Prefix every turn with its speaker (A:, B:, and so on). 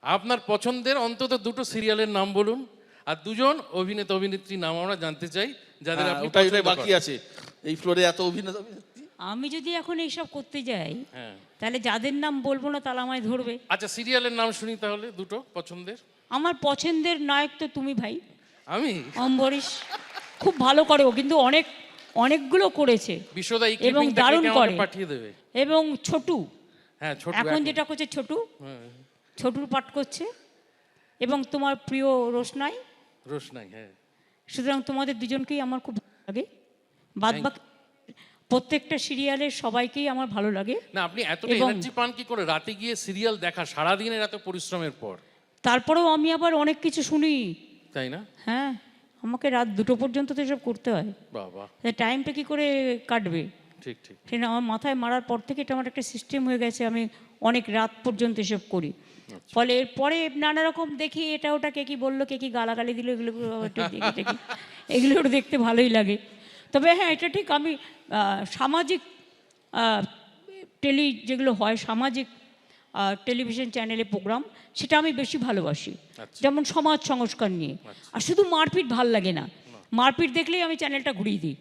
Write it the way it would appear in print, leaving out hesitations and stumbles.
A: আপনার পছন্দের অন্তত দুটো সিরিয়ালের নাম বলুন, আর দুজন অভিনেতা অভিনেত্রীর নাম আমরা জানতে চাই যাদের আপনি
B: ওটাই
A: পছন্দ
B: বাকি
A: করেন।
B: আছে এই ফ্লোরে এত অভিনেতা অভিনেত্রী।
C: আমি যদি এখন এইসব করতে যাই
A: হ্যাঁ,
C: তাহলে যাদের নাম বলবো না তাহলে আমায় ধরবে।
A: আচ্ছা সিরিয়ালের নাম শুনি তাহলে দুটো পছন্দের।
C: আমার পছন্দের নায়ক তো তুমি ভাই,
A: আমি
C: অম্বরীশ। খুব ভালো করে ও, কিন্তু অনেকগুলো করেছে
A: বিশ্বদা এই
C: এবং
A: ক্লিপিংটা
C: দারুণ
A: কেটে আমাকে
C: করে।
A: পাঠিয়ে দেবে।
C: এবং ছোটু
A: হ্যাঁ ছোট
C: এখন যেটা করছে,
A: হ্যাঁ,
C: ছোটুর পাঠ করছে। এবং তোমার প্রিয় রোশনাই।
A: রোশনাই, হ্যাঁ।
C: সুতরাং তোমাদের দুজনকেই আমার খুব ভালো লাগে। বাদ বাকি প্রত্যেকটা সিরিয়ালের সবাইকেই আমার ভালো লাগে।
A: না আপনি এতটা
C: এবং
A: এনার্জি পান কি করে রাতে গিয়ে সিরিয়াল দেখা সারাদিনের এত পরিশ্রমের পর?
C: তারপরেও আমি আবার অনেক কিছু শুনি,
A: তাই না?
C: হ্যাঁ। আমাকে রাত 2টো পর্যন্ত তো এসব করতে হয়,
A: বাবা,
C: টাইমটা কি করে কাটবে?
A: ঠিক ঠিক।
C: সেটা আমার মাথায় মারার পর থেকে এটা আমার একটা সিস্টেম হয়ে গেছে, আমি অনেক রাত পর্যন্ত এসব করি। ফলে এরপরে নানা রকম দেখি, এটা ওটা কে কি বললো, কে কি গালাগালি দিল, এগুলো একটু দেখি এগুলো একটু দেখতে ভালোই লাগে। তবে হ্যাঁ, এটা ঠিক, আমি সামাজিক যেগুলো হয় সামাজিক টেলিভিশন চ্যানেলে প্রোগ্রাম, সেটা আমি বেশি ভালোবাসি। যেমন সমাজ সংস্কার নিয়ে। আর শুধু মারপিট ভাল লাগে না, মারপিট দেখলেই আমি চ্যানেলটা ঘুরিয়ে দিই।